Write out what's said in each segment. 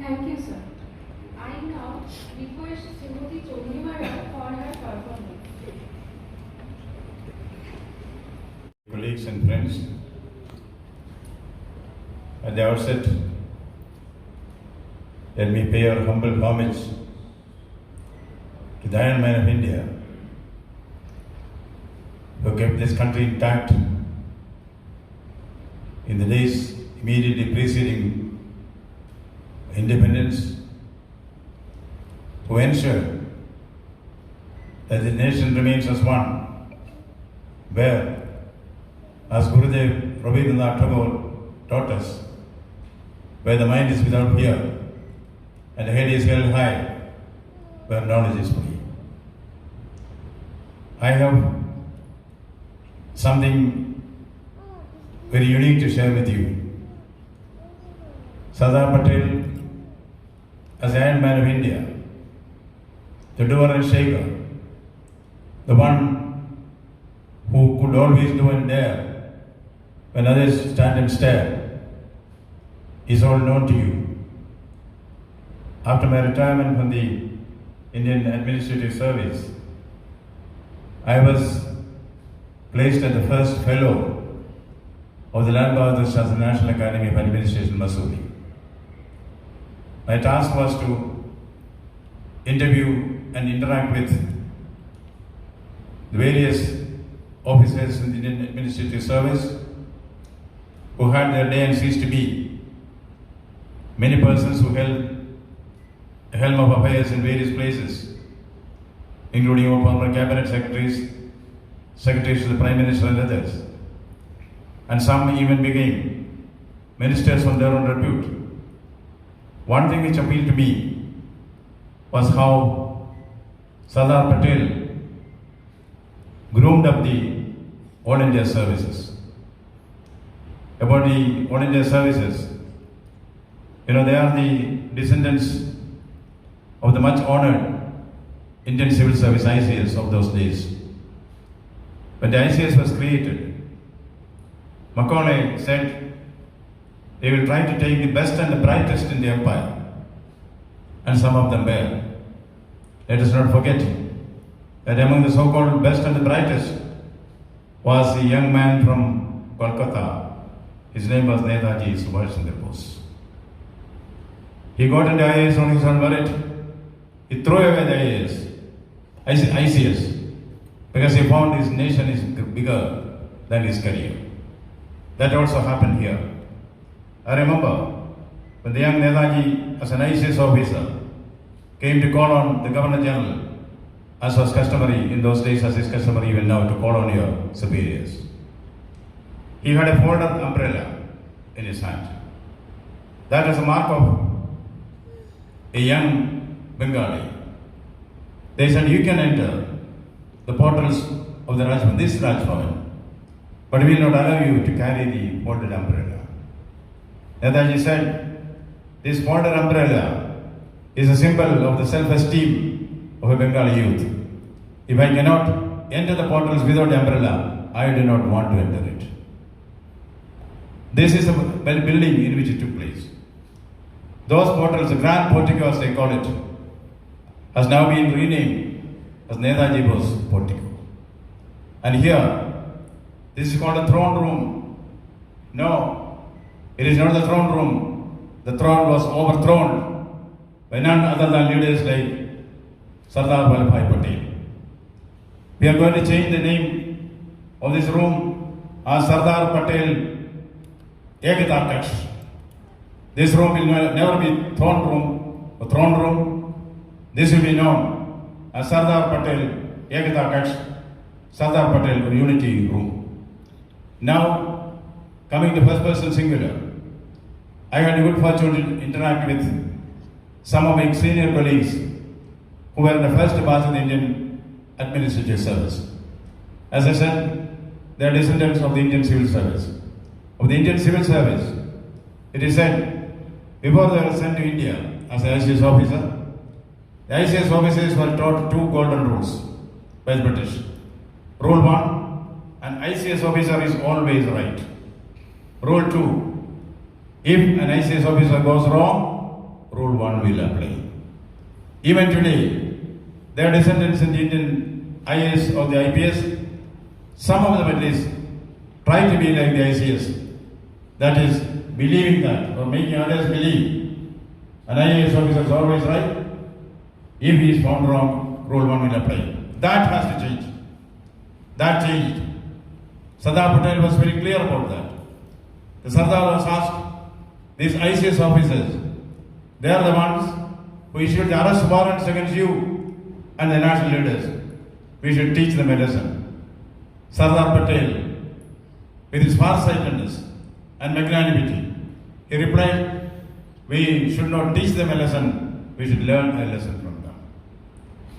Thank you, sir. I now request Srimati Chondimara for her performance. Colleagues and friends, at the outset, let me pay our humble homage to the Iron Man of India, who kept this country intact in the days immediately preceding independence, who ensured that the nation remains as one, where, as Gurudev Rabindranath Tagore taught us, where the mind is without fear and the head is held high, where knowledge is free. I have something very unique to share with you. Sardar Patel, as the Iron Man of India, the doer and shaker, the one who could always do and dare when others stand and stare, is all known to you. After my retirement from the Indian Administrative Service, I was placed as the first fellow of the RAJBHAVAN National Academy of Administration, Missouri. My task was to interview and interact with the various officers in the Indian Administrative Service who had their day and ceased to be. Many persons who held the helm of affairs in various places, including our former cabinet secretaries, secretaries to the Prime Minister and others. And some even became ministers from their own repute. One thing which appealed to me was how Sardar Patel groomed up the All India services. About the All India services, they are the descendants of the much honored Indian Civil Service ICS of those days. When the ICS was created, Macaulay said they will try to take the best and the brightest in the empire, and some of them were. Let us not forget that among the so-called best and the brightest was a young man from Kolkata. His name was Sardar Bose. He got into IAS on his own merit. He threw away the ICS, because he found his nation is bigger than his career. That also happened here. I remember when the young Netaji, as an ICS officer, came to call on the Governor General, as was customary in those days, as is customary even now, to call on your superiors. He had a folded umbrella in his hand. That was a mark of a young Bengali. They said, you can enter the portals of the Rajbhavan, this Rajbhavan, but we will not allow you to carry the folded umbrella. Netaji said, this folded umbrella is a symbol of the self-esteem of a Bengali youth. If I cannot enter the portals without the umbrella, I do not want to enter it. This is the building in which it took place. Those portals, the grand portico as they call it, has now been renamed as Netaji Bose Portico. And here, this is called a throne room. No, it is not the throne room. The throne was overthrown by none other than leaders like Sardar Vallabhbhai Patel. We are going to change the name of this room as Sardar Patel EKTA. This room will never be throne room or throne room. This will be known as Sardar Patel EKTA, Sardar Patel Unity Room. Now, coming to first person singular, I had the good fortune to interact with some of my senior colleagues who were in the first batch of the Indian Administrative Service. As I said, they are descendants of the Indian Civil Service. Of the Indian Civil Service, it is said, before they were sent to India as an ICS officer, the ICS officers were taught two golden rules by the British. Rule 1, an ICS officer is always right. Rule 2, if an ICS officer goes wrong, Rule 1 will apply. Even today, their descendants in the Indian IAS or the IPS, some of them at least, try to be like the ICS. That is, believing that or making others believe an IAS officer is always right. If he is found wrong, Rule 1 will apply. That has to change. That changed. Sardar Patel was very clear about that. The Sardar was asked, these ICS officers, they are the ones who issued the arrest warrants against you and the national leaders. We should teach them a lesson. Sardar Patel, with his farsightedness and magnanimity, he replied, we should not teach them a lesson, we should learn a lesson from them.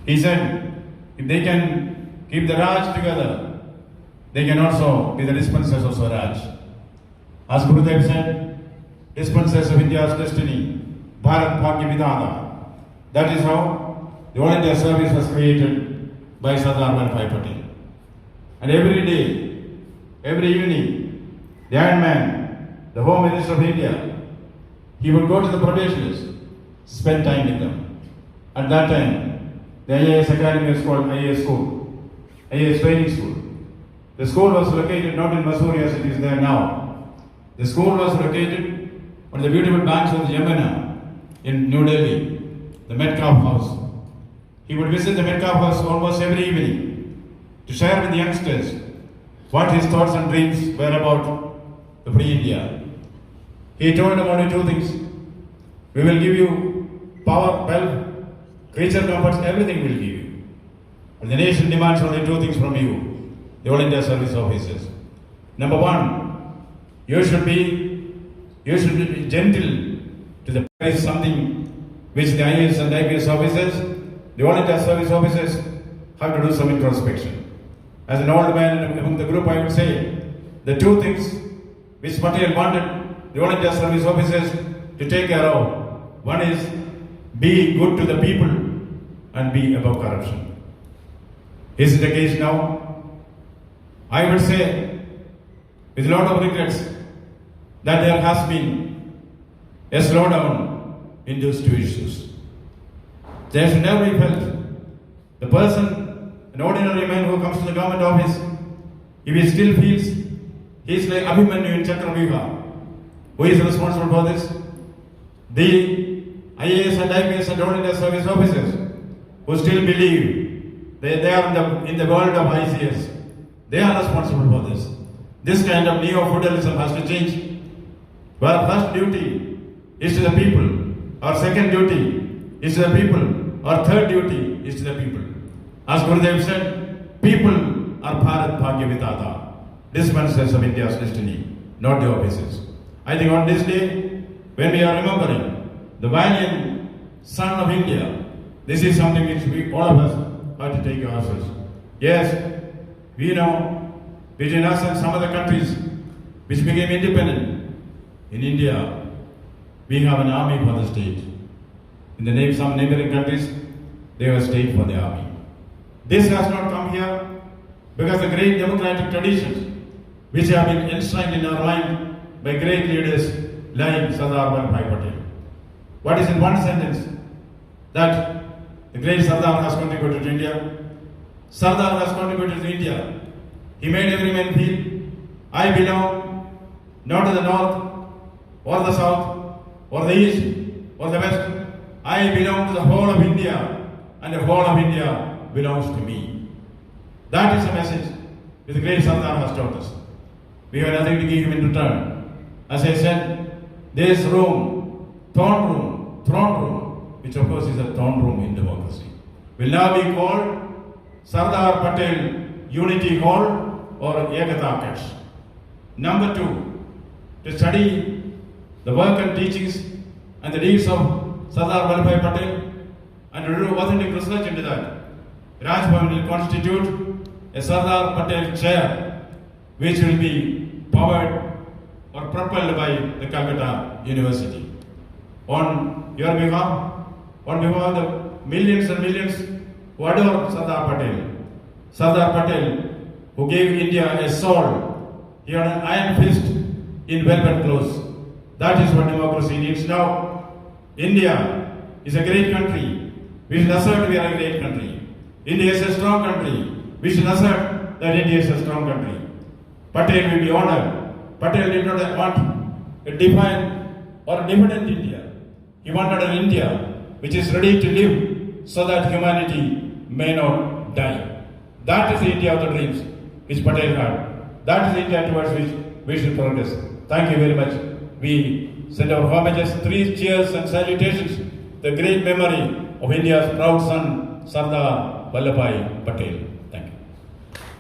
He said, if they can keep the Raj together, they can also be the dispensers of Swaraj. As Gurudev said, dispensers of India's destiny, Bharat Bhagya Vidhana. That is how the All India Service was created by Sardar Vallabhbhai Patel. And every day, every evening, the Iron Man, the Home Minister of India, he would go to the probationers, spend time with them. At that time, the IAS Academy was called IAS School, IAS Training School. The school was located not in Missouri as it is there now. The school was located on the beautiful banks of the Yamuna in New Delhi, the Metcalf House. He would visit the Metcalf House almost every evening to share with the youngsters what his thoughts and dreams were about the free India. He told them only two things. We will give you power, wealth, creature comforts, everything will give you. But the nation demands only two things from you, the All India Service officers. Number one, you should be gentle to the place, something which the IAS and IPS officers, the All India Service officers have to do some introspection. As an old man among the group, I would say the two things which Patel wanted the All India Service officers to take care of. One is be good to the people and be above corruption. Is it the case now? I would say with a lot of regrets that there has been a slowdown in those two issues. There should never be felt the person, an ordinary man who comes to the government office, if he still feels he is like Abhimanyu in Chakravyuha. Who is responsible for this? The IAS and IPS and All India Service officers who still believe they are in the world of ICS. They are responsible for this. This kind of neo-feudalism has to change. Our first duty is to the people. Our second duty is to the people. Our third duty is to the people. As Gurudev said, people are Bharat Bhagya Vidhata, dispensers of India's destiny, not the officers. I think on this day, when we are remembering the valiant son of India, this is something which all of us have to take ourselves. Yes, we know between us and some other countries which became independent, in India, we have an army for the state. In the name of some neighboring countries, they have a state for the army. This has not come here because the great democratic traditions which have been enshrined in our mind by great leaders like Sardar Vallabhbhai Patel. What is in one sentence that the great Sardar has contributed to India? Sardar has contributed to India. He made every man feel, I belong not to the north or the south or the east or the west. I belong to the whole of India and the whole of India belongs to me. That is the message which the great Sardar has taught us. We have nothing to give him in return. As I said, this room, throne room, which of course is a throne room in democracy, will now be called Sardar Patel Unity Hall or EKTA Cash. Number two, to study the work and teachings and the deeds of Sardar Vallabhbhai Patel and to do authentic research into that. RAJBHAVAN will constitute a Sardar Patel chair which will be powered or propelled by the Kolkata University. On your behalf, on behalf of the millions and millions who adore Sardar Patel, who gave India a soul, he had an iron fist in velvet clothes. That is what democracy needs now. India is a great country. We should assert we are a great country. India is a strong country. We should assert that India is a strong country. Patel will be honored. Patel did not want a defined or a different India. He wanted an India which is ready to live so that humanity may not die. That is the India of the dreams which Patel had. That is the India towards which we should progress. Thank you very much. We send our homages, 3 cheers and salutations, the great memory of India's proud son, Sardar Vallabhbhai Patel. Thank you.